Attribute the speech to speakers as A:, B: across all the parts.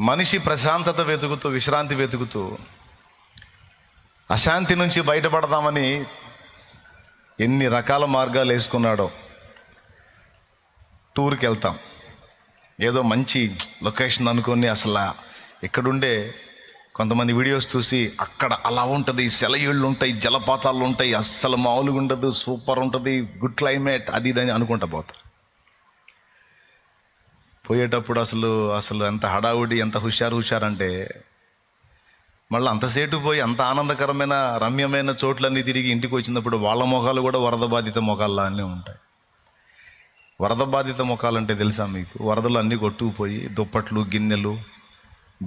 A: మనిషి ప్రశాంతత వెతుకుతూ, విశ్రాంతి వెతుకుతూ అశాంతి నుంచి బయటపడదామని ఎన్ని రకాల మార్గాలు వేసుకున్నాడో. టూర్కి వెళ్తాం, ఏదో మంచి లొకేషన్ అనుకొని అసలు ఇక్కడుండే కొంతమంది వీడియోస్ చూసి అక్కడ అలా ఉంటుంది, సెలయేళ్ళు ఉంటాయి, జలపాతాలు ఉంటాయి, అస్సలు మామూలుగా ఉండదు, సూపర్ ఉంటుంది, గుడ్ క్లైమేట్, అది ఇదని అనుకుంటా పోతారు. పోయేటప్పుడు అసలు ఎంత హడావుడి, ఎంత హుషారంటే మళ్ళీ అంతసేటు పోయి అంత ఆనందకరమైన రమ్యమైన చోట్లన్నీ తిరిగి ఇంటికి వచ్చినప్పుడు వాళ్ళ ముఖాలు కూడా వరద బాధిత ముఖాల్లానే ఉంటాయి. వరద బాధిత ముఖాలంటే తెలుసా మీకు? వరదలు అన్నీ కొట్టుకుపోయి దుప్పట్లు, గిన్నెలు,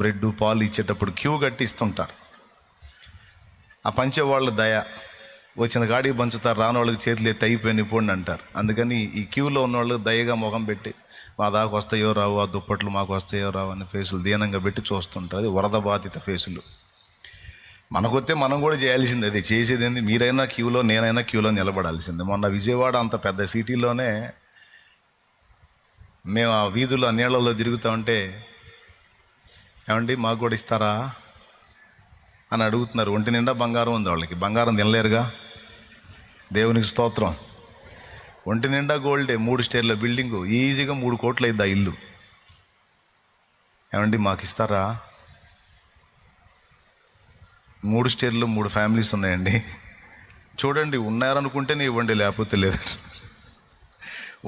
A: బ్రెడ్, పాలు ఇచ్చేటప్పుడు క్యూ కట్టి ఇస్తుంటారు. ఆ పంచేవాళ్ళు దయ, వచ్చిన గాడికి పంచుతారు, రాని వాళ్ళకి చేతులు ఎత్తి అయిపోయిన పోండి అంటారు. అందుకని ఈ క్యూలో ఉన్నవాళ్ళు దయగా ముఖం పెట్టి మా దాకా వస్తాయో రావు, ఆ దుప్పట్లు మాకు వస్తాయో రావు అని ఫేసులు దీనంగా పెట్టి చూస్తుంటారు. అది వరద బాధిత ఫేసులు. మనకొస్తే మనం కూడా చేయాల్సింది అది. చేసేది ఏంది? మీరైనా క్యూలో, నేనైనా క్యూలో నిలబడాల్సిందే. మొన్న విజయవాడ అంత పెద్ద సిటీలోనే మేము ఆ వీధుల్లో నీళ్ళలో తిరుగుతూ ఉంటే, ఏమండి మాకు కూడా ఇస్తారా అని అడుగుతున్నారు. ఒంటి నిండా బంగారం ఉంది వాళ్ళకి, బంగారం తినలేరుగా, దేవునికి స్తోత్రం. ఒంటి నిండా గోల్డే, 3 స్టేర్ల బిల్డింగు, ఈజీగా 3 కోట్లు అయింది ఆ ఇల్లు. ఏమండి మాకు ఇస్తారా? 3 స్టేర్లు, 3 ఫ్యామిలీస్ ఉన్నాయండి. చూడండి, ఉన్నారనుకుంటేనే ఇవ్వండి, లేకపోతే లేదు.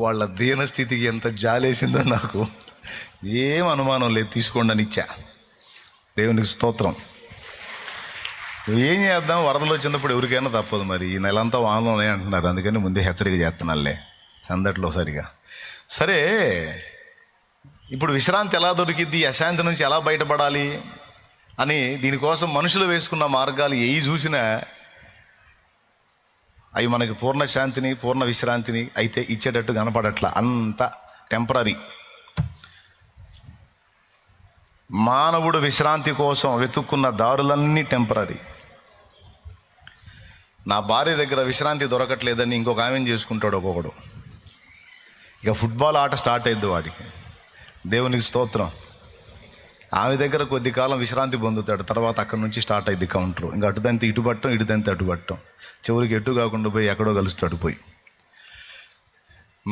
A: వాళ్ళ దీన స్థితికి ఎంత జాలేసిందో నాకు ఏం అనుమానం లేదు, తీసుకోండి అని ఇచ్చా. దేవునికి స్తోత్రం. ఏం చేద్దాం, వరదలు వచ్చినప్పుడు ఎవరికైనా తప్పదు. మరి ఈ నెలంతా వానలోనే అంటున్నారు, అందుకని ముందే హెచ్చరిక చేస్తున్నానులే సందట్లో సరిగా. సరే, ఇప్పుడు విశ్రాంతి ఎలా దొరికిద్ది, అశాంతి నుంచి ఎలా బయటపడాలి అని దీనికోసం మనుషులు వేసుకున్న మార్గాలు ఏవి చూసినా అవి మనకి పూర్ణ శాంతిని, పూర్ణ విశ్రాంతిని అయితే ఇచ్చేటట్టు కనపడట్లా. అంత టెంపరీ. మానవుడు విశ్రాంతి కోసం వెతుక్కున్న దారులన్నీ టెంపరీ. నా భార్య దగ్గర విశ్రాంతి దొరకట్లేదని ఇంకొక ఆమెను చేసుకుంటాడు ఒక్కొక్కడు. ఇక ఫుట్బాల్ ఆట స్టార్ట్ అయ్యిద్ది వాడికి. దేవునికి స్తోత్రం. ఆమె దగ్గర కొద్ది కాలం విశ్రాంతి పొందుతాడు, తర్వాత అక్కడి నుంచి స్టార్ట్ అయ్యిద్ది కౌంటర్. ఇంకా అటుదంతే ఇటు పట్టం, ఇటుదంతే అటు పట్టం, చివరికి ఎటు కాకుండా పోయి ఎక్కడో కలుస్తాడు పోయి.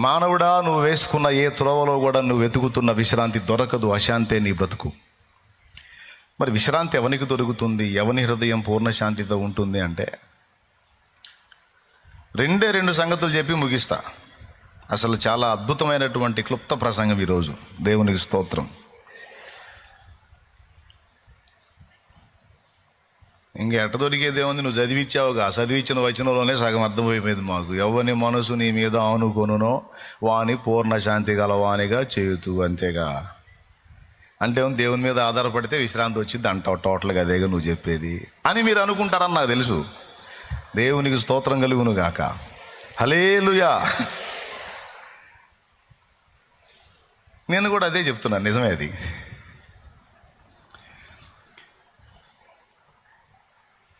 A: మానవుడా, నువ్వు వేసుకున్న ఏ త్రోవలో కూడా నువ్వు వెతుకుతున్న విశ్రాంతి దొరకదు, అశాంతే నీ బ్రతుకు. మరి విశ్రాంతి ఎవనికి దొరుకుతుంది, ఎవని హృదయం పూర్ణ శాంతితో ఉంటుంది అంటే 2 సంగతులు చెప్పి ముగిస్తా. అసలు చాలా అద్భుతమైనటువంటి క్లుప్త ప్రసంగం ఈరోజు. దేవునికి స్తోత్రం. ఇంక ఎట్ట దొరికేది ఏముంది, నువ్వు చదివించావుగా, చదివించిన వచనంలోనే సగం అర్థమైపోయింది మాకు. ఎవని మనసు నీ మీద ఆనుకొనునో వాని పూర్ణ శాంతి గలవానిగా చేయుతూ, అంతేగా. అంటే దేవుని మీద ఆధారపడితే విశ్రాంతి వచ్చింది అంటావు, టోటల్గా అదేగా నువ్వు చెప్పేది అని మీరు అనుకుంటారని నాకు తెలుసు. దేవునికి స్తోత్రం కలుగును గాక. హల్లెలూయా. నేను కూడా అదే చెప్తున్నాను, నిజమే అది.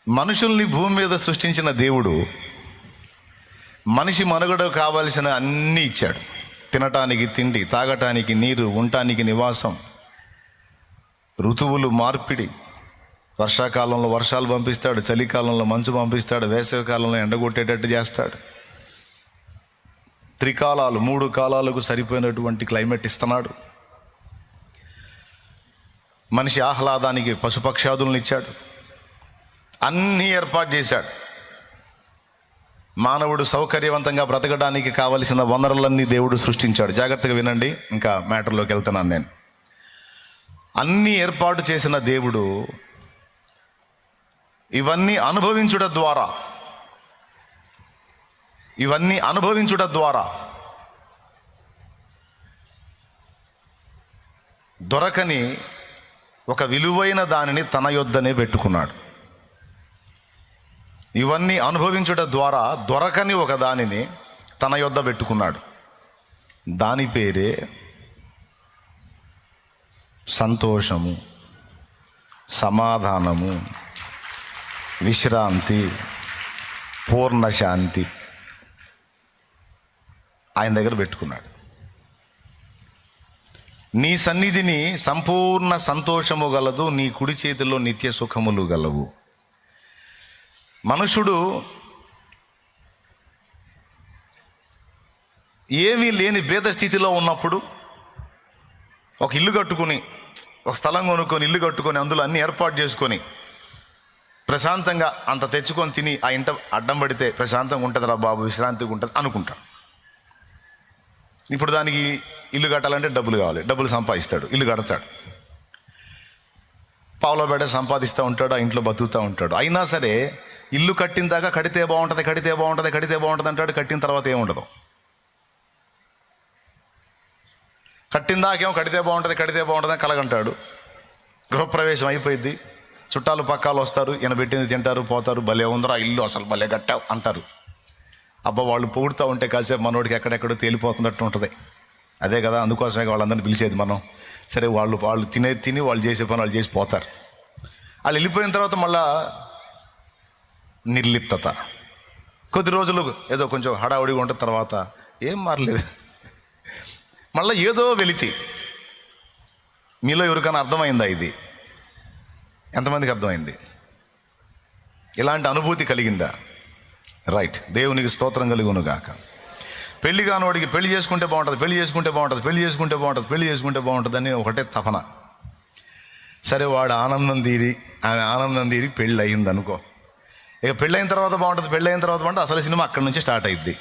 A: మనుషుల్ని భూమి మీద సృష్టించిన దేవుడు మనిషి మనుగడ కావలసిన అన్నీ ఇచ్చాడు. తినటానికి తిండి, తాగటానికి నీరు, ఉండటానికి నివాసం, ఋతువులు మార్పిడి. వర్షాకాలంలో వర్షాలు పంపిస్తాడు, చలికాలంలో మంచు పంపిస్తాడు, వేసవి కాలంలో ఎండగొట్టేటట్టు చేస్తాడు. 3 కాలాలు, 3 కాలాలకు సరిపోయినటువంటి క్లైమేట్ ఇస్తున్నాడు. మనిషి ఆహ్లాదానికి పశుపక్షాదులను ఇచ్చాడు. అన్నీ ఏర్పాటు చేశాడు. మానవుడు సౌకర్యవంతంగా బ్రతకడానికి కావలసిన వనరులన్నీ దేవుడు సృష్టించాడు. జాగ్రత్తగా వినండి, ఇంకా మ్యాటర్లోకి వెళ్తున్నాను నేను. అన్నీ ఏర్పాటు చేసిన దేవుడు ఇవన్నీ అనుభవించుట ద్వారా దొరకని ఒక విలువైన దానిని తన యొద్దనే పెట్టుకున్నాడు. ఇవన్నీ అనుభవించుట ద్వారా దొరకని ఒక దానిని తన యొద్ద పెట్టుకున్నాడు. దాని పేరే సంతోషము, సమాధానము, విశ్రాంతి, పూర్ణ శాంతి ఆయన దగ్గర పెట్టుకున్నాడు. నీ సన్నిధిని సంపూర్ణ సంతోషము గలదు, నీ కుడి చేతిలో నిత్య సుఖములు గలవు. మనుషుడు ఏమీ లేని భేద స్థితిలో ఉన్నప్పుడు ఒక ఇల్లు కట్టుకుని, ఒక స్థలం కొనుక్కొని, ఇల్లు కట్టుకొని, అందులో అన్ని ఏర్పాటు చేసుకొని ప్రశాంతంగా అంత తెచ్చుకొని తిని ఆ ఇంట అడ్డం పడితే ప్రశాంతంగా ఉంటుందిరా బాబు, విశ్రాంతిగా ఉంటుంది అనుకుంటాడు. ఇప్పుడు దానికి ఇల్లు కట్టాలంటే డబ్బులు కావాలి, డబ్బులు సంపాదిస్తాడు, ఇల్లు కడతాడు, పావులో బెడ సంపాదిస్తూ ఉంటాడు, ఆ ఇంట్లో బతుకుతూ ఉంటాడు. అయినా సరే ఇల్లు కట్టిన దాకా కడితే బాగుంటుంది, కడితే బాగుంటుంది, కడితే బాగుంటుంది అంటాడు. కట్టిన తర్వాత ఏముండదు. కట్టిన దాకేమో కడితే బాగుంటుంది, కడితే బాగుంటుంది అని కలగంటాడు. గృహప్రవేశం అయిపోయింది, చుట్టాలు పక్కాలు వస్తారు, ఈయన పెట్టింది తింటారు, పోతారు. భలే ఉందరా ఇల్లు, అసలు భలే కట్టావు అంటారు. అబ్బా వాళ్ళు పొగుడుతూ ఉంటే కాసేపు మనోడికి ఎక్కడెక్కడో తేలిపోతున్నట్టు ఉంటుంది. అదే కదా, అందుకోసమే వాళ్ళందరినీ పిలిచేది మనం. సరే వాళ్ళు తిని వాళ్ళు చేసే పని వాళ్ళు చేసి పోతారు. వాళ్ళు వెళ్ళిపోయిన తర్వాత మళ్ళా నిర్లిప్తత, కొద్ది రోజులు ఏదో కొంచెం హడావుడిగా ఉంటుంది, తర్వాత ఏం మారలేదు, మళ్ళీ ఏదో వెలితి. మీలో ఎవరికైనా అర్థమైందా ఇది? ఎంతమందికి అర్థమైంది? ఇలాంటి అనుభూతి కలిగిందా? రైట్, దేవునికి స్తోత్రం కలుగును గాక. పెళ్లి కానివాడికి పెళ్లి చేసుకుంటే బాగుంటుంది, పెళ్లి చేసుకుంటే బాగుంటుంది, పెళ్లి చేసుకుంటే బాగుంటుంది, పెళ్లి చేసుకుంటే బాగుంటుంది అని ఒకటే తపన. సరే వాడు ఆనందం తీరి, ఆమె ఆనందం తీరి పెళ్ళి అయింది అనుకో. ఇక పెళ్ళైన తర్వాత బాగుంటుంది, పెళ్ళైన తర్వాత బాగుంటుంది, అసలు సినిమా అక్కడి నుంచి స్టార్ట్ అయ్యిద్ది.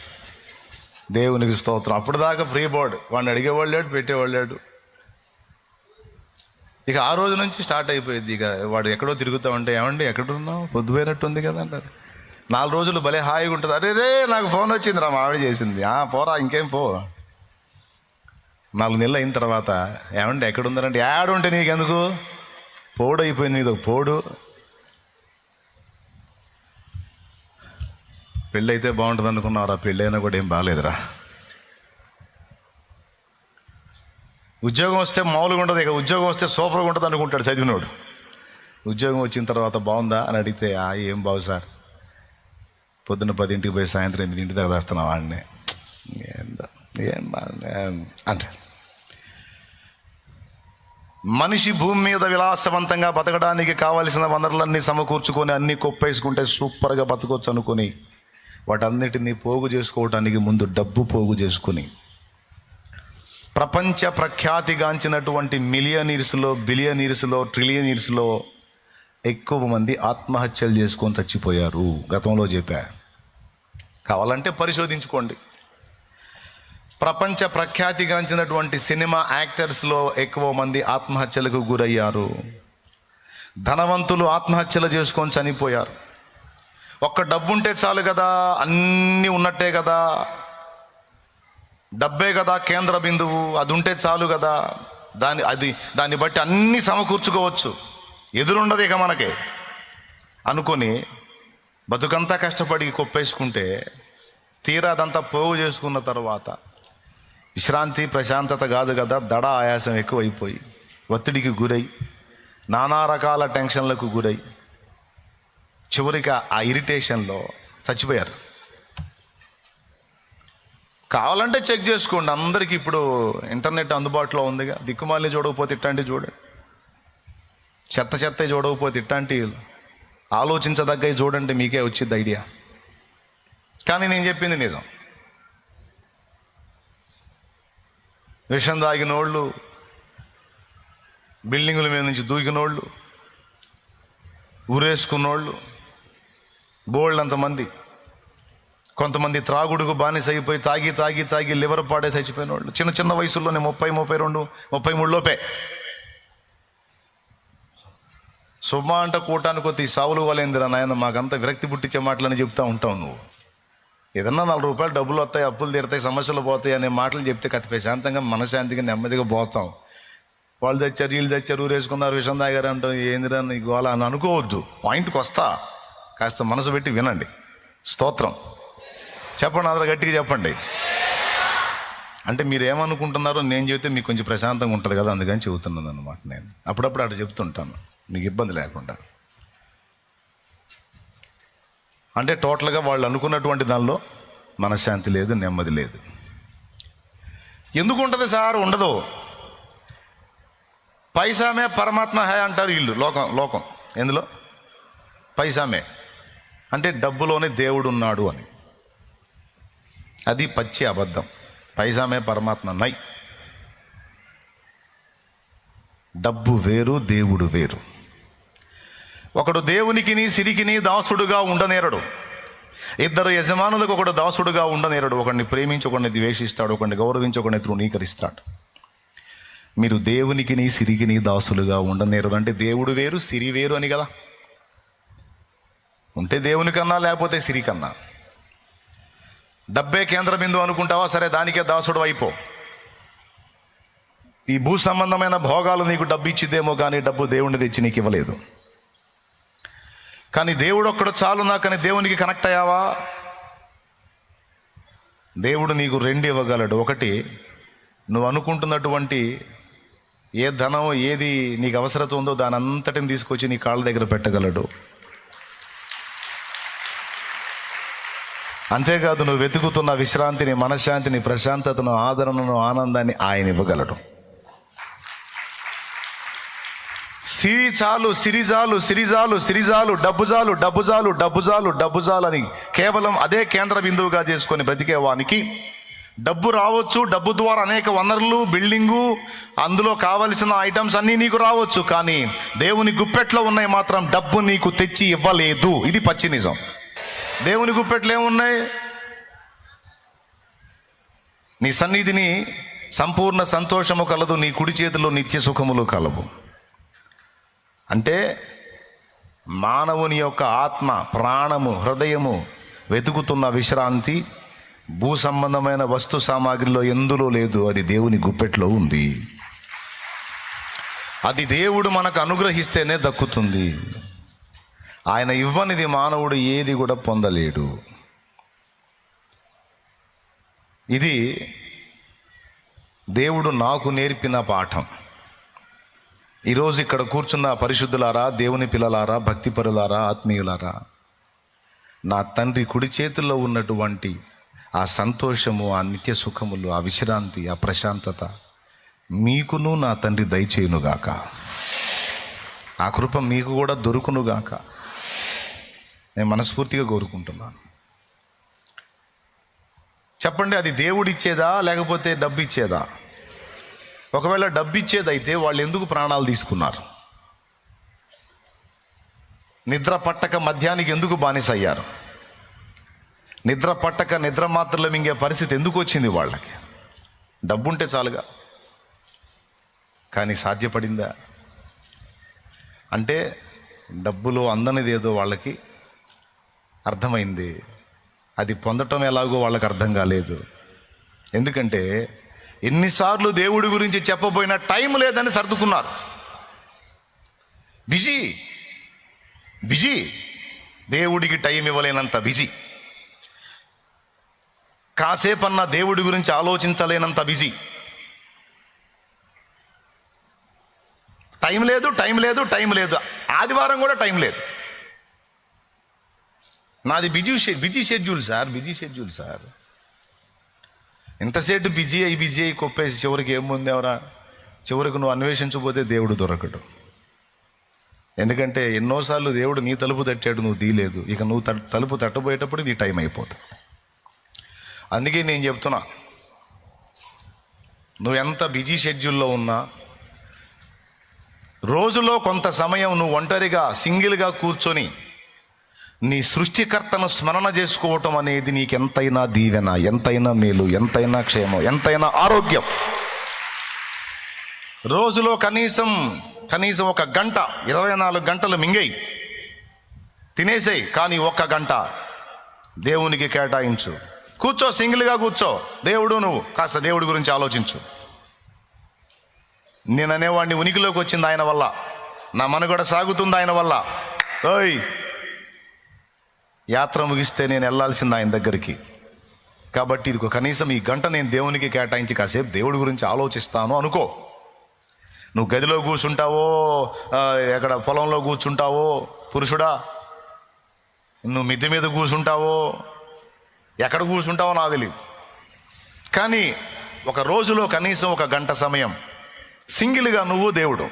A: దేవునికి స్తోత్రం. అప్పుడు దాకా ఫ్రీ బోర్డ్, వాడిని అడిగేవాళ్ళు లేడు, పెట్టేవాళ్ళు లేడు. ఇక ఆ రోజు నుంచి స్టార్ట్ అయిపోయింది. ఇక వాడు ఎక్కడో తిరుగుతామంటే, ఏమండి ఎక్కడున్నావు, పొద్దుపోయినట్టుంది కదా అంటారు. 4 రోజులు భలే హాయిగా ఉంటుంది. అరే రే నాకు ఫోన్ వచ్చింది రా, మా ఆవిడ చేసింది, పోరా ఇంకేం పో. 4 నెలలు అయిన తర్వాత, ఏమండి ఎక్కడుందంటే, యాడుంటే నీకెందుకు, పోడు అయిపోయింది నీది, పోడు. పెళ్ళి అయితే బాగుంటుంది అనుకున్నావురా, పెళ్ళి అయినా కూడా ఏం బాగాలేదురా. ఉద్యోగం వస్తే మామూలుగా ఉంటుంది, ఇక ఉద్యోగం వస్తే సూపర్గా ఉంటుంది అనుకుంటాడు చదివినోడు. ఉద్యోగం వచ్చిన తర్వాత బాగుందా అని అడిగితే, ఏం బాగు సార్, పొద్దున్న 10ంటికి పోయి సాయంత్రం 8 దాకా వస్తున్నావు వాడిని, ఏం అంటే. మనిషి భూమి మీద విలాసవంతంగా బతకడానికి కావలసిన వనరులన్నీ సమకూర్చుకొని అన్నీ కొప్పేసుకుంటే సూపర్గా బతకొచ్చు అనుకొని వాటన్నిటినీ పోగు చేసుకోవటానికి ముందు డబ్బు పోగు చేసుకుని ప్రపంచ ప్రఖ్యాతిగాంచినటువంటి మిలియనీర్స్లో, బిలియనీర్స్లో, ట్రిలియనీర్స్లో ఎక్కువ మంది ఆత్మహత్యలు చేసుకొని చచ్చిపోయారు. గతంలో చెప్పా, కావాలంటే పరిశోధించుకోండి. ప్రపంచ ప్రఖ్యాతిగాంచినటువంటి సినిమా యాక్టర్స్లో ఎక్కువ మంది ఆత్మహత్యలకు గురయ్యారు. ధనవంతులు ఆత్మహత్యలు చేసుకొని చనిపోయారు. ఒక్క డబ్బు ఉంటే చాలు కదా, అన్నీ ఉన్నట్టే కదా, డబ్బే కదా కేంద్ర బిందువు, అది ఉంటే చాలు కదా, దాన్ని బట్టి అన్నీ సమకూర్చుకోవచ్చు, ఎదురుండదు ఇక మనకి అనుకొని బతుకంతా కష్టపడి కొప్పేసుకుంటే, తీరా అదంతా పోగు చేసుకున్న తర్వాత విశ్రాంతి ప్రశాంతత కాదు కదా, దడ ఆయాసం ఎక్కువైపోయి ఒత్తిడికి గురై నానా రకాల టెన్షన్లకు గురై చివరికి ఆ ఇరిటేషన్లో చచ్చిపోయారు. కావాలంటే చెక్ చేసుకోండి, అందరికీ ఇప్పుడు ఇంటర్నెట్ అందుబాటులో ఉందిగా. దిక్కుమాలి చూడకపోతే ఇట్లాంటివి చూడండి, చెత్త చూడకపోతే ఇట్లాంటి ఆలోచించదగ్గవి చూడండి, మీకే వచ్చింది ఐడియా. కానీ నేను చెప్పింది నిజం. విషం తాగినోళ్ళు, బిల్డింగుల మీద నుంచి దూకినోళ్ళు, ఊరేసుకున్నోళ్ళు బోల్డ్ అంతమంది. కొంతమంది త్రాగుడుకు బానిస అయిపోయి తాగి లివర్ పాడే చచ్చిపోయిన వాళ్ళు చిన్న వయసుల్లోనే 30, 32, 33 లోపే. సుమా అంట కూటానికి కొద్ది సావులు వాళ్ళేందిరా నాయన, మాకంతా విరక్తి పుట్టించే మాటలని చెప్తూ ఉంటావు నువ్వు. ఏదన్నా 4 రూపాయలు డబ్బులు వస్తాయి, అప్పులు తీరుతాయి, సమస్యలు పోతాయి అనే మాటలు చెప్తే కథ ప్రశాంతంగా మనశాంతిగా నెమ్మదిగా పోతాం. వాళ్ళు తెచ్చారు, వీళ్ళు తెచ్చారు, ఊరేసుకున్నారు, విషం తాగారు అంటాం, ఏందిరా నీ గోళ అని అనుకోవద్దు. పాయింట్కి వస్తా, కాస్త మనసు పెట్టి వినండి. స్తోత్రం చెప్పండి, అందరూ గట్టిగా చెప్పండి. అంటే మీరు ఏమనుకుంటున్నారో నేను చెబితే మీకు కొంచెం ప్రశాంతంగా ఉంటుంది కదా, అందుకని చెబుతున్నాను అనమాట. నేను అప్పుడప్పుడు అటు చెప్తుంటాను, మీకు ఇబ్బంది లేకుండా. అంటే టోటల్గా వాళ్ళు అనుకున్నటువంటి దానిలో మనశ్శాంతి లేదు, నెమ్మది లేదు. ఎందుకు ఉంటుంది సార్? ఉండదు. పైసామే పరమాత్మ హై అంటారు వీళ్ళు. లోకం ఎందులో పైసామే అంటే డబ్బులోనే దేవుడు ఉన్నాడు అని. అది పచ్చి అబద్ధం. పైసామే పరమాత్మ నై. డబ్బు వేరు, దేవుడు వేరు. ఒకడు దేవునికిని సిరికిని దాసుడుగా ఉండనేరడు. ఇద్దరు యజమానులకు ఒకడు దాసుడుగా ఉండనేరడు. ఒకడిని ప్రేమించి ఒకడిని ద్వేషిస్తాడు, ఒకడిని గౌరవించి ఒకడిని తృణీకరిస్తాడు. మీరు దేవునికిని సిరికిని దాసులుగా ఉండనేరడు అంటే దేవుడు వేరు, సిరి వేరు అని కదా. ఉంటే దేవుని కన్నా, లేకపోతే సిరి కన్నా. డబ్బే కేంద్ర బిందువు అనుకుంటావా, సరే దానికే దాసుడు అయిపో. ఈ భూ సంబంధమైన భోగాలు నీకు డబ్బు ఇచ్చిద్దేమో కానీ డబ్బు దేవుడిని తెచ్చి నీకు ఇవ్వలేదు. కానీ దేవుడు ఒక్కడు చాలు నాకని దేవునికి కనెక్ట్ అయ్యావా? దేవుడు నీకు రెండు ఇవ్వగలడు. ఒకటి, నువ్వు అనుకుంటున్నటువంటి ఏ ధనం ఏది నీకు అవసరత ఉందో దాని అంతటిని తీసుకొచ్చి నీ కాళ్ళ దగ్గర పెట్టగలడు. అంతేకాదు, నువ్వు వెతుకుతున్న విశ్రాంతిని, మనశ్శాంతిని, ప్రశాంతతను, ఆదరణను, ఆనందాన్ని ఆయన ఇవ్వగలడు. సిరి చాలు, సిరిజాలు, సిరిజాలు, సిరిజాలు, డబ్బు చాలు, డబ్బు చాలు, డబ్బు చాలు, డబ్బు చాలు అని కేవలం అదే కేంద్ర బిందువుగా చేసుకొని బ్రతికేవానికి డబ్బు రావచ్చు. డబ్బు ద్వారా అనేక వనరులు, బిల్డింగు, అందులో కావలసిన ఐటమ్స్ అన్నీ నీకు రావచ్చు. కానీ దేవుని గుప్పెట్లో ఉన్నాయి మాత్రం డబ్బు నీకు తెచ్చి ఇవ్వలేదు. ఇది పచ్చి నిజం. దేవుని గుప్పెట్లు ఏమున్నాయి? నీ సన్నిధిని సంపూర్ణ సంతోషము కలదు, నీ కుడి చేతిలో నిత్య సుఖములు కలవు. అంటే మానవుని యొక్క ఆత్మ, ప్రాణము, హృదయము వెతుకుతున్న విశ్రాంతి భూ సంబంధమైన వస్తు సామాగ్రిలో ఎందులో లేదు. అది దేవుని గుప్పెట్లో ఉంది. అది దేవుడు మనకు అనుగ్రహిస్తేనే దక్కుతుంది. ఆయన ఇవ్వనిది మానవుడు ఏది కూడా పొందలేడు. ఇది దేవుడు నాకు నేర్పిన పాఠం. ఈరోజు ఇక్కడ కూర్చున్న పరిశుద్ధులారా, దేవుని పిల్లలారా, భక్తిపరులారా, ఆత్మీయులారా, నా తండ్రి కుడి చేతుల్లో ఉన్నటువంటి ఆ సంతోషము, ఆ నిత్య సుఖములు, ఆ విశ్రాంతి, ఆ ప్రశాంతత మీకును నా తండ్రి దయచేయునుగాక. ఆ కృప మీకు కూడా దొరుకునుగాక నేను మనస్ఫూర్తిగా కోరుకుంటున్నాను. చెప్పండి, అది దేవుడిచ్చేదా లేకపోతే డబ్బు ఇచ్చేదా? ఒకవేళ డబ్బు ఇచ్చేదైతే వాళ్ళు ఎందుకు ప్రాణాలు తీసుకున్నారు? నిద్ర పట్టక మద్యానికి ఎందుకు బానిస అయ్యారు? నిద్ర పట్టక నిద్ర మాత్రలు మింగే పరిస్థితి ఎందుకు వచ్చింది వాళ్ళకి? డబ్బుంటే చాలుగా. కానీ సాధ్యపడిందా? అంటే డబ్బులో అందనిది ఏదో వాళ్ళకి అర్థమైంది. అది పొందటం ఎలాగో వాళ్ళకి అర్థం కాలేదు. ఎందుకంటే ఎన్నిసార్లు దేవుడి గురించి చెప్పబోయినా టైం లేదని సర్దుకున్నారు. బిజీ బిజీ, దేవుడికి టైం ఇవ్వలేనంత బిజీ, కాసేపన్నా దేవుడి గురించి ఆలోచించలేనంత బిజీ. టైం లేదు, టైం లేదు, టైం లేదు. ఆదివారం కూడా టైం లేదు. నాది బిజీ షెడ్యూల్ సార్. ఎంతసేపు బిజీ అయి కొప్పేసి చివరికి ఏముంది ఎవరా? చివరికి నువ్వు అన్వేషించబోతే దేవుడు దొరకడు. ఎందుకంటే ఎన్నోసార్లు దేవుడు నీ తలుపు తట్టాడు, నువ్వు తీయలేదు. ఇక నువ్వు తలుపు తట్టబోయేటప్పుడు నీ టైం అయిపోతుంది. అందుకే నేను చెప్తున్నా, నువ్వు ఎంత బిజీ షెడ్యూల్లో ఉన్నా రోజులో కొంత సమయం నువ్వు ఒంటరిగా సింగిల్గా కూర్చొని నీ సృష్టికర్తను స్మరణ చేసుకోవటం అనేది నీకెంతైనా దీవెన, ఎంతైనా మేలు, ఎంతైనా క్షేమం, ఎంతైనా ఆరోగ్యం. రోజులో కనీసం ఒక గంట, 24 గంటలు మింగేయి, తినేసేయి. కానీ 1 గంట దేవునికి కేటాయించు. కూర్చో, సింగిల్గా కూర్చో. నువ్వు కాస్త దేవుడి గురించి ఆలోచించు. నేను అనేవాడిని ఉనికిలోకి వచ్చింది ఆయన వల్ల, నా మనుగడ సాగుతుంది ఆయన వల్ల. ఓయ్, యాత్ర ముగిస్తే నేను వెళ్ళాల్సింది ఆయన దగ్గరికి. కాబట్టి ఇది కనీసం ఈ గంట నేను దేవునికి కేటాయించి కాసేపు దేవుడి గురించి ఆలోచిస్తాను అనుకో. నువ్వు గదిలో కూర్చుంటావో, ఎక్కడ పొలంలో కూర్చుంటావో పురుషుడా, నువ్వు మిద్దె మీద కూర్చుంటావో, ఎక్కడ కూర్చుంటావో నాకు తెలియదు. కానీ ఒక రోజులో కనీసం 1 గంట సమయం సింగిల్గా నువ్వు దేవుడు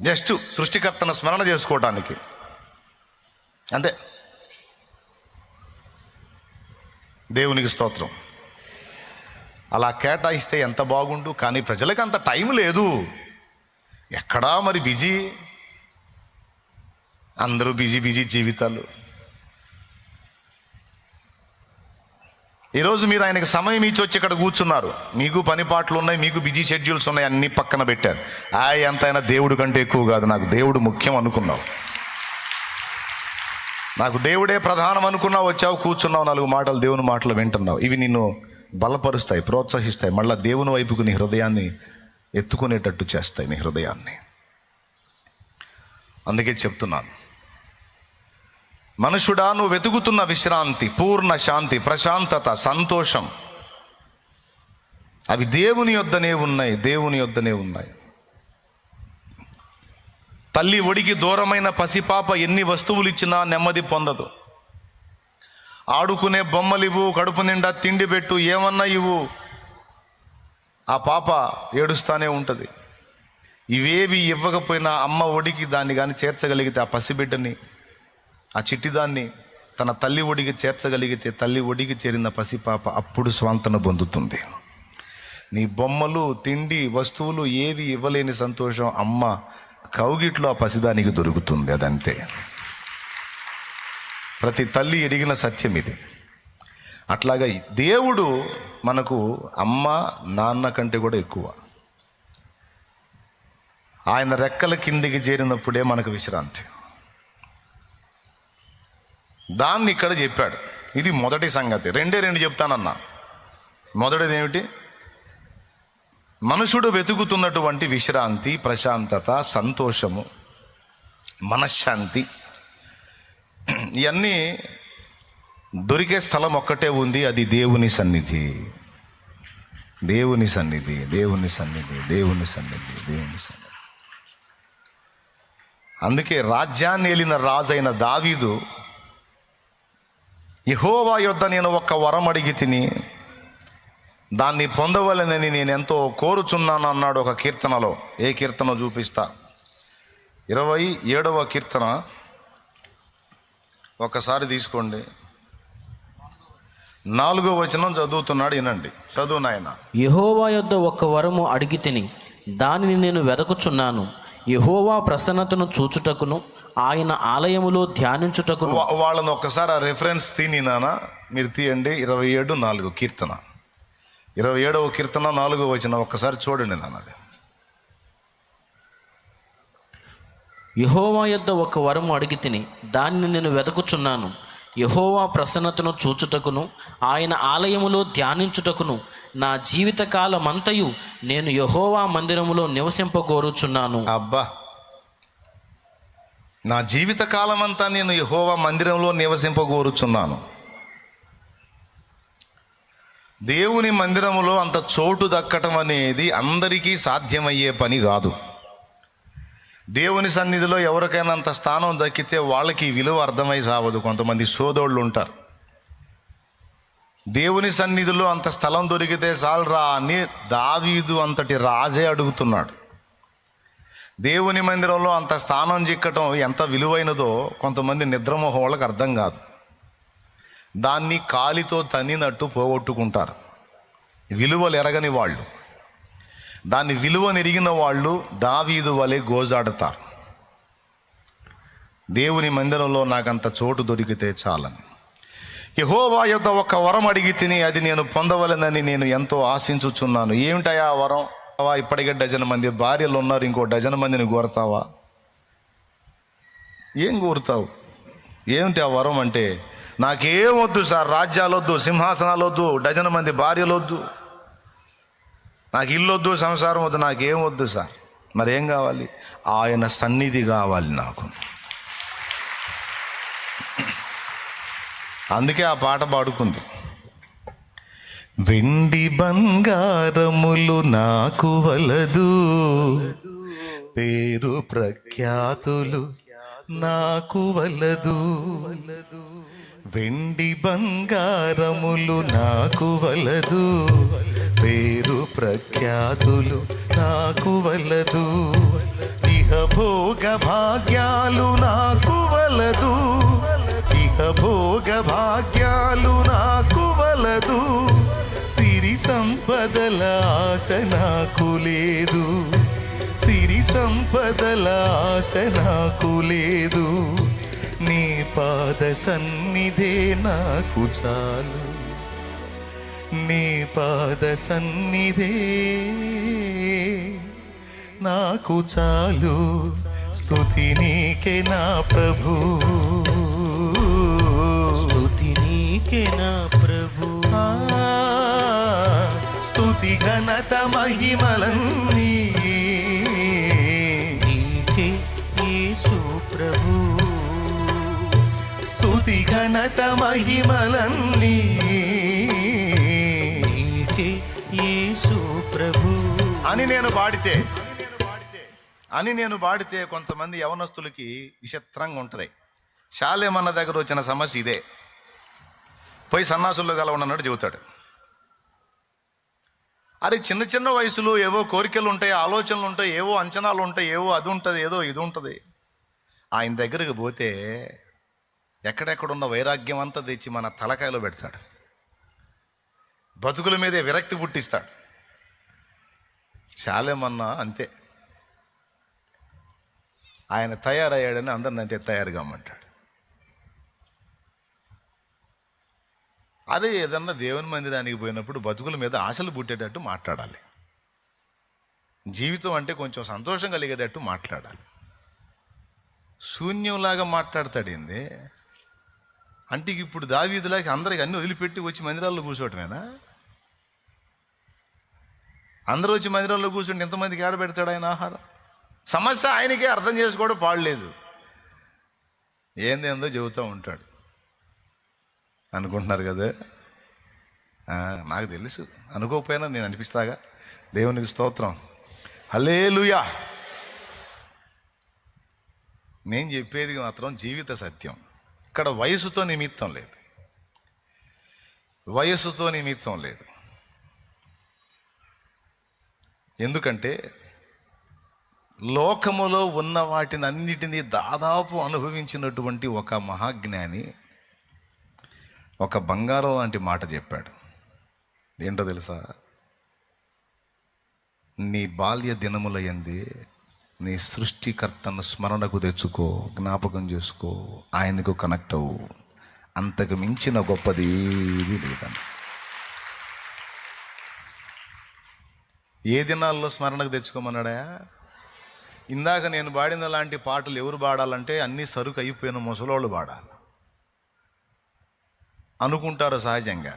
A: జస్ట్ సృష్టికర్తను స్మరణ చేసుకోవటానికి అంతే. దేవునికి స్తోత్రం. అలా కేటాయిస్తే ఎంత బాగుండు. కానీ ప్రజలకు అంత టైం లేదు. ఎక్కడా మరి బిజీ, అందరూ బిజీ బిజీ జీవితాలు. ఈరోజు మీరు ఆయనకి సమయం ఇచ్చి వచ్చి ఇక్కడ కూర్చున్నారు. మీకు పని పాటలు ఉన్నాయి, మీకు బిజీ షెడ్యూల్స్ ఉన్నాయి, అన్నీ పక్కన పెట్టారు. ఎంతైనా దేవుడు కంటే ఎక్కువ కాదు, నాకు దేవుడు ముఖ్యం అనుకున్నావు, నాకు దేవుడే ప్రధానం అనుకున్నావు, వచ్చావు కూర్చున్నావు, 4 మాటలు దేవుని మాటలు వింటున్నావు. ఇవి నిన్ను బలపరుస్తాయి, ప్రోత్సహిస్తాయి, మళ్ళీ దేవుని వైపుకు నీ హృదయాన్ని ఎత్తుకునేటట్టు చేస్తాయి, నీ హృదయాన్ని. అందుకే చెప్తున్నాను, మనుషుడా, నువ్వు వెతుకుతున్న విశ్రాంతి, పూర్ణ శాంతి, ప్రశాంతత, సంతోషం అవి దేవుని యొద్దనే ఉన్నాయి, దేవుని యొద్దనే ఉన్నాయి. తల్లి ఒడికి దూరమైన పసిపాప ఎన్ని వస్తువులు ఇచ్చినా నెమ్మది పొందదు. ఆడుకునే బొమ్మలు ఇవ్వు, కడుపు నిండా తిండి పెట్టు, ఏమన్నా ఇవ్వు, ఆ పాప ఏడుస్తానే ఉంటుంది. ఇవేవి ఇవ్వకపోయినా అమ్మ ఒడికి దాన్ని కానీ చేర్చగలిగితే, ఆ పసిబిడ్డని, ఆ చిట్టిదాన్ని తన తల్లి ఒడికి చేర్చగలిగితే, తల్లి ఒడికి చేరిన పసిపాప అప్పుడు స్వాంతన పొందుతుంది. నీ బొమ్మలు, తిండి, వస్తువులు ఏవి ఇవ్వలేని సంతోషం అమ్మ కౌగిట్లో ఆ పసిదానికి దొరుకుతుంది. అదంతే. ప్రతి తల్లి ఎరిగిన సత్యం ఇది. అట్లాగా దేవుడు మనకు అమ్మ నాన్న కంటే కూడా ఎక్కువ. ఆయన రెక్కల కిందికి చేరినప్పుడే మనకు విశ్రాంతి. దాన్ని ఇక్కడ చెప్పాడు. ఇది మొదటి సంగతి. 2 చెప్తానన్నా. మొదటిది ఏమిటి? మనుషుడు వెతుకుతున్నటువంటి విశ్రాంతి, ప్రశాంతత, సంతోషము, మనశ్శాంతి, ఇవన్నీ దొరికే స్థలం ఒక్కటే ఉంది, అది దేవుని సన్నిధి. దేవుని సన్నిధి, దేవుని సన్నిధి, దేవుని సన్నిధి, దేవుని సన్నిధి. అందుకే రాజ్యాన్ని ఏలిన రాజైన దావీదు, యెహోవా యొద్ద నేను ఒక వరం అడిగి తిని దాన్ని పొందవలెనని నేను ఎంతో కోరుచున్నాను అన్నాడు ఒక కీర్తనలో. ఏ కీర్తన చూపిస్తా? 27వ కీర్తన ఒకసారి తీసుకోండి. 4వ వచనం చదువుతున్నాడు, వినండి. చదువు నాయన.
B: యెహోవా యొద్ద ఒక వరము అడిగి తిని దానిని నేను వెదకుచున్నాను, యెహోవా ప్రసన్నతను చూచుటకును ఆయన ఆలయములో ధ్యానించుటకును.
A: వాళ్ళని ఒక్కసారి ఆ రెఫరెన్స్ తీనినానా మీరు తీయండి. 27:4 కీర్తన, 27వ కీర్తన 4వ వచనం ఒక్కసారి చూడండి నాన్నది.
B: యెహోవా యొద్ద ఒక వరము అడిగి తిని దానిని నేను వెదకుచున్నాను, యెహోవా ప్రసన్నతను చూచుటకును ఆయన ఆలయములో ధ్యానించుటకును నా జీవిత కాలమంతయు నేను యెహోవా మందిరములో నివసింపగోరుచున్నాను.
A: అబ్బా, నా జీవిత కాలమంతా నేను యెహోవా మందిరంలో నివసింపగోరుచున్నాను. దేవుని మందిరములో అంత చోటు దక్కటం అనేది అందరికీ సాధ్యమయ్యే పని కాదు. దేవుని సన్నిధిలో ఎవరికైనా అంత స్థానం దక్కితే వాళ్ళకి విలువ అర్థమై సావదు. కొంతమంది సోదోళ్ళు ఉంటారు, దేవుని సన్నిధిలో అంత స్థలం దొరికితే చాలరా అని దావీదు అంతటి రాజే అడుగుతున్నాడు. దేవుని మందిరంలో అంత స్థానం చిక్కటం ఎంత విలువైనదో కొంతమంది నిద్రమోహం వాళ్ళకి అర్థం కాదు. దాన్ని కాలితో తన్నినట్టు పోగొట్టుకుంటారు. విలువలు ఎరగని వాళ్ళు, దాన్ని విలువనెరిగిన వాళ్ళు దావీదు వలె గోజాడతారు. దేవుని మందిరంలో నాకంత చోటు దొరికితే చాలని. యెహోవా యొద్ద ఒక వరం అడిగి తిని అది నేను పొందవలెనని నేను ఎంతో ఆశించుచున్నాను. ఏమిటయా ఆ వరం? ఇప్పటికే 12 మంది భార్యలు ఉన్నారు, ఇంకో 12 మందిని కోరతావా? ఏం కోరుతావు? ఏమిటి ఆ వరం అంటే, నాకేం వద్దు సార్, రాజ్యాలు వద్దు, సింహాసనాలు వద్దు, 12 మంది భార్యలు వద్దు, నాకు ఇల్లు వద్దు, సంసారం వద్దు, నాకేం వద్దు సార్. మరేం కావాలి? ఆయన సన్నిధి కావాలి నాకు. అందుకే ఆ పాట పాడుకుంది. వెండి బంగారములు నాకు వలదు, పేరు ప్రఖ్యాతులు నాకు వలదు. వెండి బంగారములు నాకు వలదు, పేరు ప్రఖ్యాతులు నాకు వలదు. ఇహభోగ భోగ భాగ్యాలు నాకు వలదు, ఇహ భోగ భాగ్యాలు నాకు వలదు, సిరి సంపదల ఆశ నాకు లేదు, సిరి సంపదల ఆశ నాకు లేదు, నీ పాద సన్నిధే నాకు చాలు, నీ పాద సన్నిధే నాకు చాలు, స్తుతి నీకే నా ప్రభు,
B: స్తుతి నీకే నా ప్రభు.
A: స్తుతి ఘనత మహిమలన్నీ
B: నీకే యేసు ప్రభు,
A: స్తుతి ఘనత మహిమలన్నీ
B: నీకే యేసు ప్రభు.
A: అని నేను పాడితే కొంతమంది యవనస్తులకి విచిత్రంగా ఉంటుంది. శాలేమన్న దగ్గర వచ్చిన సమస్య ఇదే. పోయి సన్నాసుల్లో కలవనన్నాడు చెబుతాడు. అరే చిన్న చిన్న వయసులో ఏవో కోరికలు ఉంటాయి, ఆలోచనలు ఉంటాయి, ఏవో అంచనాలు ఉంటాయి, ఏవో అది ఉంటుంది, ఏదో ఇది ఉంటుంది. ఆయన దగ్గరికి పోతే ఎక్కడెక్కడున్న వైరాగ్యం అంతా తెచ్చి మన తలకాయలో పెడతాడు, బతుకుల మీదే విరక్తి పుట్టిస్తాడు. శాలేమన్నా అంతే, ఆయన తయారయ్యాడని అందరిని అంతే తయారుగా అమ్మంటాడు. అదే ఏదన్నా దేవుని మందిరానికి పోయినప్పుడు బతుకుల మీద ఆశలు పుట్టేటట్టు మాట్లాడాలి, జీవితం అంటే కొంచెం సంతోషం కలిగేటట్టు మాట్లాడాలి. శూన్యంలాగా మాట్లాడతాడేంది అంటే ఇప్పుడు దావీదులాగా అందరికి అన్ని వదిలిపెట్టి వచ్చి మందిరాల్లో కూర్చోవటమేనా? అందరూ వచ్చి మందిరాల్లో కూర్చుంటే ఎంతమందికి ఆడబెడతాడు ఆయన ఆహారం? సమస్య ఆయనకే అర్థం చేసుకోవడం పాడలేదు, ఏందేందో చెబుతూ ఉంటాడు అనుకుంటున్నారు కదా. నాకు తెలుసు, అనుకోకపోయినా నేను అనిపిస్తాగా. దేవునికి స్తోత్రం, హల్లెలూయా. నేను చెప్పేది మాత్రం జీవిత సత్యం. ఇక్కడ వయసుతో నిమిత్తం లేదు, వయస్సుతో నిమిత్తం లేదు. ఎందుకంటే లోకములో ఉన్న వాటిని అన్నిటినీ దాదాపు అనుభవించినటువంటి ఒక మహాజ్ఞాని ఒక బంగారం లాంటి మాట చెప్పాడు. ఏంటో తెలుసా? నీ బాల్య దినముల యందే నీ సృష్టికర్తను స్మరణకు తెచ్చుకో, జ్ఞాపకం చేసుకో, ఆయనకు కనెక్ట్ అవ్వు, అంతకు మించిన గొప్పది ఏది లేదన్న. ఏ దినాల్లో స్మరణకు తెచ్చుకోమన్నాడా? ఇందాక నేను పాడిన లాంటి పాటలు ఎవరు పాడాలంటే అన్నీ సరుకు అయిపోయిన ముసలోళ్ళు పాడాలి అనుకుంటారు సహజంగా.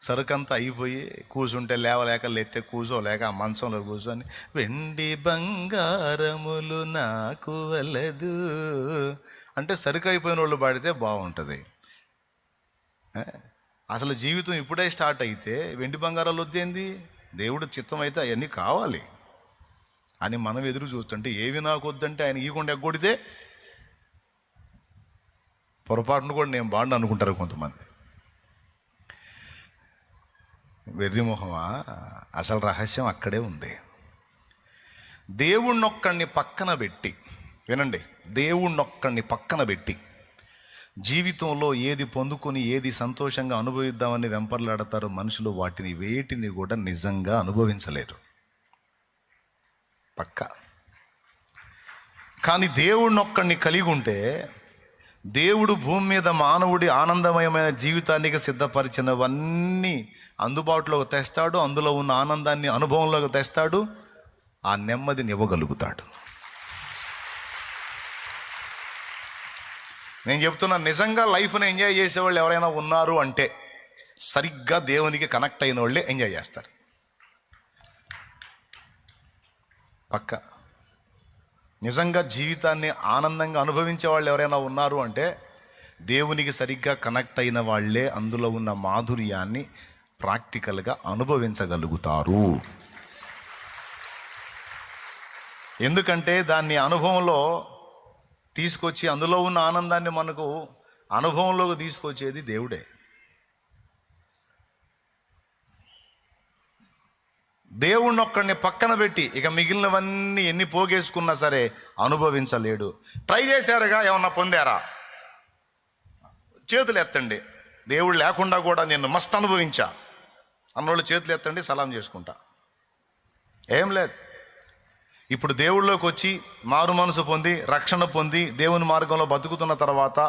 A: సరుకంతా అయిపోయి కూర్చుంటే లేవలేక, లేస్తే కూర్చోలేక ఆ మంచంలో కూర్చొని వెండి బంగారములు నాకు వలదు అంటే సరుకు అయిపోయిన వాళ్ళు పాడితే బాగుంటుంది. అసలు జీవితం ఇప్పుడే స్టార్ట్ అయితే వెండి బంగారాలు వద్దేంది? దేవుడు చిత్తం అయితే అవన్నీ కావాలి అని మనం ఎదురు చూస్తుంటే ఏవి నాకు వద్దంటే ఆయన ఈకుండా ఎగ్గొడితే పొరపాటును కూడా నేను బాగుండు అనుకుంటారు కొంతమంది. వెర్రిమొహమా, అసలు రహస్యం అక్కడే ఉంది. దేవుణ్ణొక్కడిని పక్కన పెట్టి, వినండి, దేవుణ్ణొక్కడిని పక్కన పెట్టి జీవితంలో ఏది పొందుకొని ఏది సంతోషంగా అనుభవిద్దామని వెంపర్లాడతారు మనుషులు, వాటిని వేటిని కూడా నిజంగా అనుభవించలేరు పక్క. కానీ దేవుణ్ణొక్కడిని కలిగి ఉంటే దేవుడు భూమి మీద మానవుడి ఆనందమయమైన జీవితానికి సిద్ధపరిచినవన్నీ అందుబాటులోకి తెస్తాడు, అందులో ఉన్న ఆనందాన్ని అనుభవంలోకి తెస్తాడు, ఆ నెమ్మదిని ఇవ్వగలుగుతాడు. నేను చెప్తున్నా, నిజంగా లైఫ్ని ఎంజాయ్ చేసేవాళ్ళు ఎవరైనా ఉన్నారు అంటే సరిగ్గా దేవునికి కనెక్ట్ అయిన వాళ్ళే ఎంజాయ్ చేస్తారు పక్క. నిజంగా జీవితాన్ని ఆనందంగా అనుభవించే వాళ్ళు ఎవరైనా ఉన్నారు అంటే దేవునికి సరిగ్గా కనెక్ట్ అయిన వాళ్ళే అందులో ఉన్న మాధుర్యాన్ని ప్రాక్టికల్గా అనుభవించగలుగుతారు. ఎందుకంటే దాన్ని అనుభవంలో తీసుకొచ్చి అందులో ఉన్న ఆనందాన్ని మనకు అనుభవంలోకి తీసుకొచ్చేది దేవుడే. దేవుణ్ణి ఒక్కడిని పక్కన పెట్టి ఇక మిగిలినవన్నీ ఎన్ని పోగేసుకున్నా సరే అనుభవించలేడు. ట్రై చేశారుగా, ఏమన్నా పొందారా? చేతులు ఎత్తండి. దేవుడు లేకుండా కూడా నేను మస్తు అనుభవించా అన్నోళ్ళు చేతులు ఎత్తండి, సలాం చేసుకుంటా. ఏం లేదు. ఇప్పుడు దేవుళ్ళలోకి వచ్చి మారు మనసు పొంది రక్షణ పొంది దేవుని మార్గంలో బతుకుతున్న తర్వాత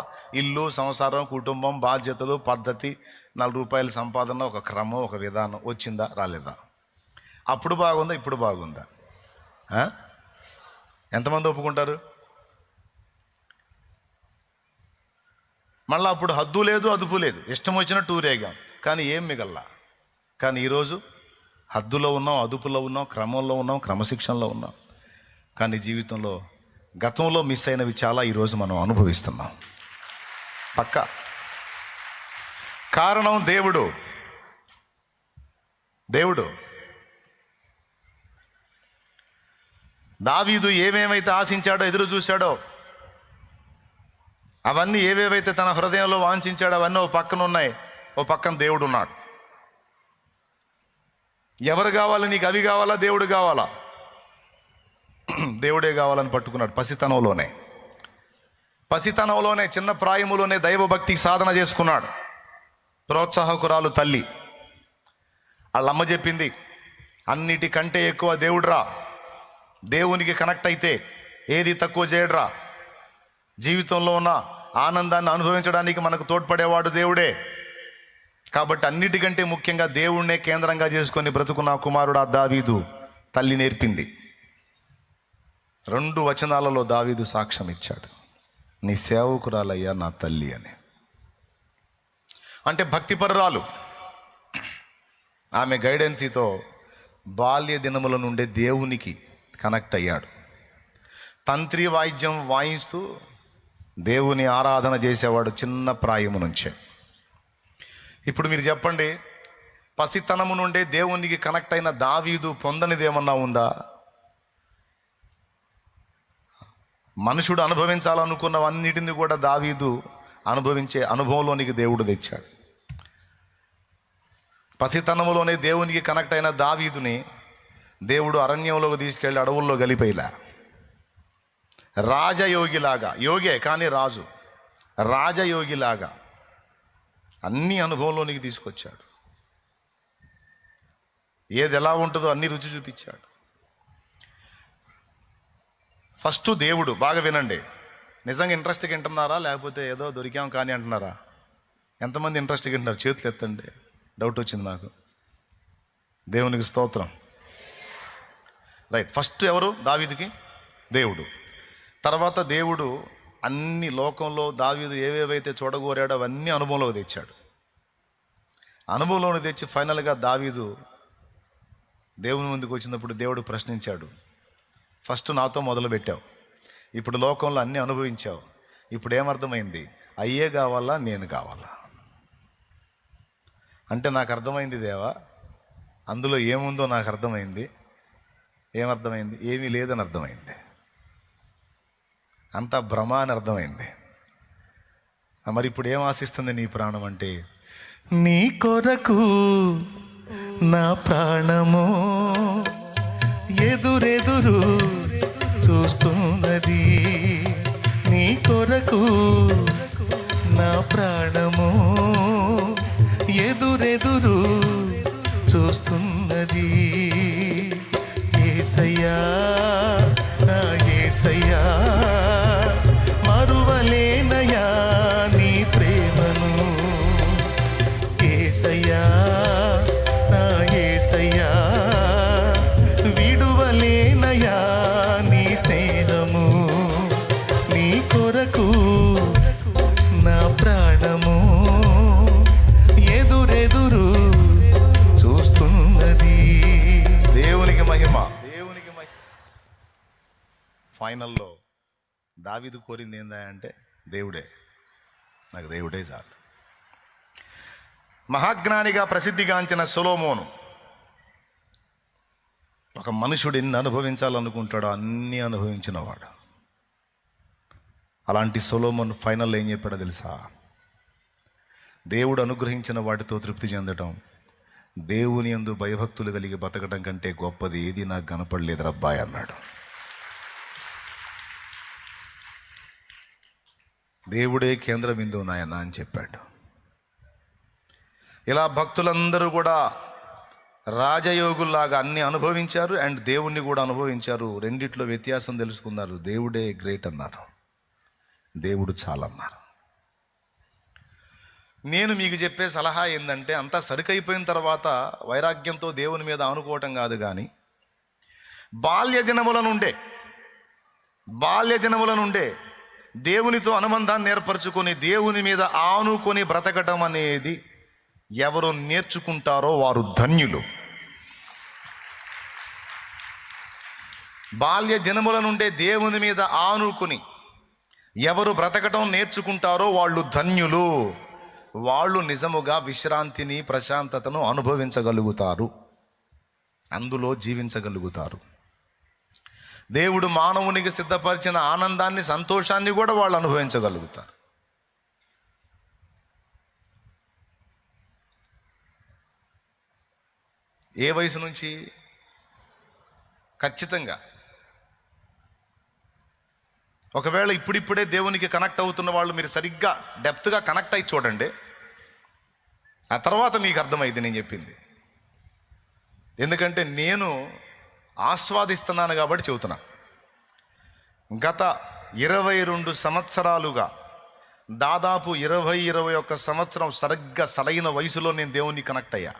A: ఇల్లు, సంసారం, కుటుంబం, బాధ్యతలు, పద్ధతి, 4 రూపాయల సంపాదన, ఒక క్రమం, ఒక విధానం వచ్చిందా రాలేదా? అప్పుడు బాగుందా, ఇప్పుడు బాగుందా? ఎంతమంది ఒప్పుకుంటారు? మళ్ళీ అప్పుడు హద్దు లేదు, అదుపు లేదు, ఇష్టం వచ్చిన టూరేగాం, కానీ ఏం మిగల్లా. కానీ ఈరోజు హద్దులో ఉన్నాం, అదుపులో ఉన్నాం, క్రమంలో ఉన్నాం, క్రమశిక్షణలో ఉన్నాం. కానీ జీవితంలో గతంలో మిస్ అయినవి చాలా ఈరోజు మనం అనుభవిస్తున్నాం. పక్కా కారణం దేవుడు. దావీదు ఏమేమైతే ఆశించాడో, ఎదురు చూశాడో, అవన్నీ ఏవేవైతే తన హృదయంలో వాంఛించాడో అవన్నీ ఓ పక్కన ఉన్నాయి, ఓ పక్కన దేవుడు ఉన్నాడు. ఎవరు కావాలి నీకు? అవి కావాలా, దేవుడు కావాలా? దేవుడే కావాలని పట్టుకున్నాడు. పసితనంలోనే చిన్న ప్రాయములోనే దైవభక్తి సాధన చేసుకున్నాడు. ప్రోత్సాహకురాలు తల్లి వాళ్ళమ్మ చెప్పింది, అన్నిటికంటే ఎక్కువ దేవుడురా, దేవునికి కనెక్ట్ అయితే ఏది తక్కువ చేయడురా, జీవితంలో ఉన్న ఆనందాన్ని అనుభవించడానికి మనకు తోడ్పడేవాడు దేవుడే. కాబట్టి అన్నిటికంటే ముఖ్యంగా దేవుణ్ణే కేంద్రంగా చేసుకొని బ్రతుకున్న కుమారుడు ఆ దావీదు తల్లి నేర్పింది. 2 వచనాలలో దావీదు సాక్ష్యం ఇచ్చాడు, నీ సేవకురాలయ్యా నా తల్లి అని. అంటే భక్తిపరురాలు. ఆమె గైడెన్సీతో బాల్య దినముల నుండే దేవునికి కనెక్ట్ అయ్యాడు. తంత్రి వాయిద్యం వాయిస్తూ దేవుని ఆరాధన చేసేవాడు చిన్న ప్రాయము నుంచే. ఇప్పుడు మీరు చెప్పండి, పసితనము నుండే దేవునికి కనెక్ట్ అయిన దావీదు పొందనిది ఏమన్నా ఉందా? మనుషుడు అనుభవించాలనుకున్నవన్నిటిని కూడా దావీదు అనుభవించే అనుభవంలోనికి దేవుడు తెచ్చాడు. పసితనములోనే దేవునికి కనెక్ట్ అయిన దావీదుని దేవుడు అరణ్యంలోకి తీసుకెళ్ళి అడవుల్లో గలిపేలా, రాజయోగిలాగా, యోగే కానీ రాజు, రాజయోగిలాగా అన్ని అనుభవంలోనికి తీసుకొచ్చాడు. ఏది ఎలా ఉంటుందో అన్ని రుచి చూపించాడు. ఫస్ట్ దేవుడు. బాగా వినండి, నిజంగా ఇంట్రెస్ట్గా వింటున్నారా లేకపోతే ఏదో దొరికాం కానీ అంటున్నారా? ఎంతమంది ఇంట్రెస్ట్గా వింటున్నారు? చేతులు ఎత్తండి. డౌట్ వచ్చింది నాకు. దేవునికి స్తోత్రం. రైట్. ఫస్ట్ ఎవరు? దావీదుకి దేవుడు. తర్వాత దేవుడు అన్ని లోకంలో దావీదు ఏవేవైతే చూడగోరాడో అవన్నీ అనుభవంలోకి తెచ్చాడు. అనుభవంలోకి తెచ్చి ఫైనల్గా దావీదు దేవుని ముందుకు వచ్చినప్పుడు దేవుడు ప్రశ్నించాడు, ఫస్ట్ నాతో మొదలుపెట్టావు, ఇప్పుడు లోకంలో అన్నీ అనుభవించావు, ఇప్పుడు ఏమర్థమైంది? అయ్యే కావాలా, నేను కావాలా? అంటే నాకు అర్థమైంది దేవా, అందులో ఏముందో నాకు అర్థమైంది. ఏమర్థమైంది? ఏమీ లేదని అర్థమైంది. అంతా భ్రమ అని అర్థమైంది. మరి ఇప్పుడు ఏం ఆశిస్తుంది నీ ప్రాణం అంటే, నీ కొరకు నా ప్రాణము ఎదురెదురు చూస్తున్నది, నీ కొరకు నా ప్రాణము ఎదురెదురు చూస్తున్నది. యేసయ్యా నా యేసయ్యా, మరువలేనయా నీ ప్రేమను. యేసయ్యా నా యేసయ్యా, విడువలేనయా నీ స్నేహము. నీ కొరకు నా ప్రాణము ఎదురెదురు చూస్తున్నది. దేవునికి మహిమ. ఫైనల్లో దావీదు కోరింది ఏందా అంటే, దేవుడే, నాకు దేవుడే చాలు. మహాజ్ఞానిగా ప్రసిద్ధిగాంచిన సొలొమోను ఒక మనుషుడు ఎన్ని అనుభవించాలనుకుంటాడో అన్నీ అనుభవించినవాడు. అలాంటి సొలొమోను ఫైనల్లో ఏం చెప్పాడో తెలుసా? దేవుడు అనుగ్రహించిన వాటితో తృప్తి చెందటం, దేవుని యందు భయభక్తులు కలిగి బతకడం కంటే గొప్పది ఏది నాకు కనపడలేదు రబ్బాయి అన్నాడు. దేవుడే కేంద్ర బిందువు నాయన అని చెప్పాడు. ఇలా భక్తులందరూ కూడా రాజయోగుల్లాగా అన్ని అనుభవించారు అండ్ దేవుణ్ణి కూడా అనుభవించారు. రెండిట్లో వ్యత్యాసం తెలుసుకున్నారు. దేవుడే గ్రేట్ అన్నారు, దేవుడు చాలన్నారు. నేను మీకు చెప్పే సలహా ఏంటంటే, అంతా సరికైపోయిన తర్వాత వైరాగ్యంతో దేవుని మీద ఆనుకోవటం కాదు, కానీ బాల్య దినముల నుండే దేవునితో అనుబంధాన్ని ఏర్పరచుకొని దేవుని మీద ఆనుకొని బ్రతకటం అనేది ఎవరు నేర్చుకుంటారో వారు ధన్యులు. బాల్య దినముల నుండే దేవుని మీద ఆనుకొని ఎవరు బ్రతకటం నేర్చుకుంటారో వాళ్ళు ధన్యులు. వాళ్ళు నిజముగా విశ్రాంతిని, ప్రశాంతతను అనుభవించగలుగుతారు, అందులో జీవించగలుగుతారు. దేవుడు మానవునికి సిద్ధపరిచిన ఆనందాన్ని, సంతోషాన్ని కూడా వాళ్ళు అనుభవించగలుగుతారు. ఏ వయసు నుంచి? ఖచ్చితంగా ఒకవేళ ఇప్పుడిప్పుడే దేవునికి కనెక్ట్ అవుతున్న వాళ్ళు మీరు సరిగ్గా డెప్త్గా కనెక్ట్ అయి చూడండి, ఆ తర్వాత మీకు అర్థమైంది నేను చెప్పింది. ఎందుకంటే నేను ఆస్వాదిస్తున్నాను కాబట్టి చెబుతున్నా. గత 22 సంవత్సరాలుగా దాదాపు 20-21 సంవత్సరం సరిగ్గా సరైన వయసులో నేను దేవునికి కనెక్ట్ అయ్యా,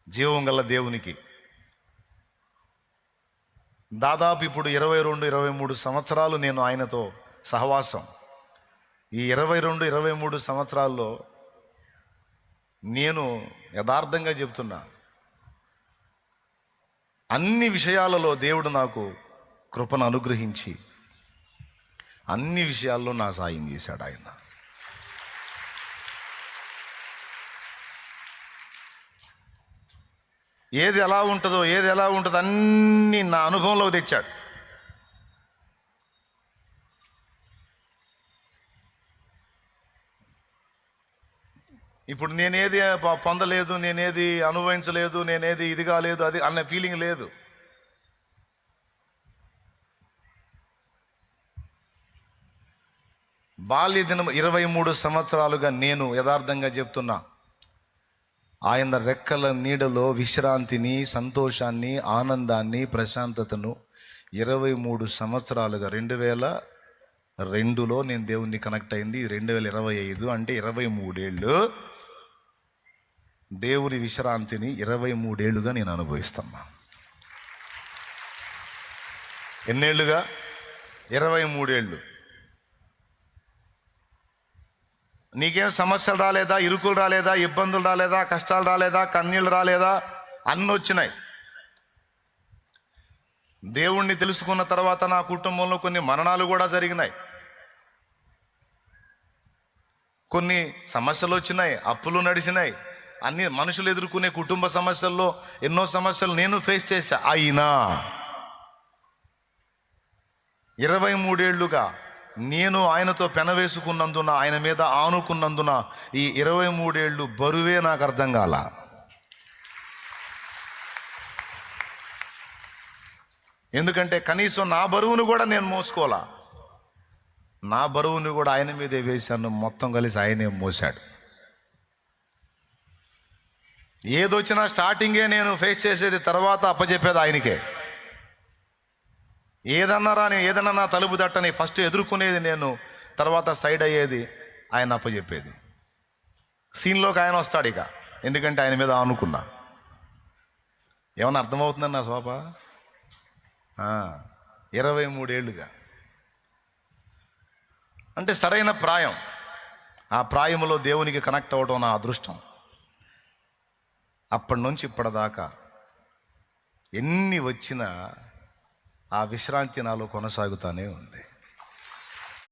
A: జీవం గల దేవునికి. దాదాపు ఇప్పుడు 22-23 సంవత్సరాలు నేను ఆయనతో సహవాసం. ఈ 22-23 సంవత్సరాల్లో నేను యథార్థంగా చెప్తున్నా, అన్ని విషయాలలో దేవుడు నాకు కృపను అనుగ్రహించి అన్ని విషయాల్లో నా సాయం చేశాడు ఆయన. ఏది ఎలా ఉంటుందో అన్నీ నా అనుభవంలో తెచ్చాడు. ఇప్పుడు నేనేది పొందలేదు, నేనేది అనుభవించలేదు, నేనేది ఇది కాలేదు, అది అన్న ఫీలింగ్ లేదు. బాల్య దినం 23 సంవత్సరాలుగా నేను యథార్థంగా చెప్తున్నా, ఆయన రెక్కల నీడలో విశ్రాంతిని, సంతోషాన్ని, ఆనందాన్ని, ప్రశాంతతను 23 సంవత్సరాలుగా 2002లో నేను దేవుణ్ణి కనెక్ట్ అయింది. 2025 అంటే 23 ఏళ్ళు దేవుని విశ్రాంతిని 23 ఏళ్ళుగా నేను అనుభవిస్తున్నా. ఎన్నేళ్ళుగా? 23 ఏళ్ళు. నీకేం సమస్యలు రాలేదా? ఇరుకులు రాలేదా? ఇబ్బందులు రాలేదా? కష్టాలు రాలేదా? కన్నీళ్ళు రాలేదా? అన్నీ వచ్చినాయి. దేవుణ్ణి తెలుసుకున్న తర్వాత నా కుటుంబంలో కొన్ని మరణాలు కూడా జరిగినాయి, కొన్ని సమస్యలు వచ్చినాయి, అప్పులు నడిచినాయి. అన్ని మనుషులు ఎదుర్కొనే కుటుంబ సమస్యల్లో ఎన్నో సమస్యలు నేను ఫేస్ చేశా. అయినా 23 ఏళ్ళుగా నేను ఆయనతో పెనవేసుకున్నందున, ఆయన మీద ఆనుకున్నందున ఈ 23 ఏళ్ళు బరువే నాకు అర్థం కాల. ఎందుకంటే కనీసం నా బరువును కూడా నేను మోసుకోవాలా. నా బరువును కూడా ఆయన మీదే వేశాను, మొత్తం కలిసి ఆయనే మోసాడు. ఏదొచ్చినా స్టార్టింగే నేను ఫేస్ చేసేది, తర్వాత అప్పచెప్పేది ఆయనకే. ఏదన్నా నా తలుపు తట్టని ఫస్ట్ ఎదుర్కొనేది నేను, తర్వాత సైడ్ అయ్యేది ఆయన అప్పచెప్పేది. సీన్లోకి ఆయన వస్తాడు ఇక, ఎందుకంటే ఆయన మీద ఆనుకున్నా. ఏమన్నా అర్థమవుతుందని నా శోభ? 23 ఏళ్ళుగా అంటే సరైన ప్రాయం. ఆ ప్రాయంలో దేవునికి కనెక్ట్ అవ్వడం నా అదృష్టం. అప్పటి నుంచి ఇప్పటిదాకా ఎన్ని వచ్చినా ఆ విశ్రాంతి నాలో కొనసాగుతూనే ఉంది.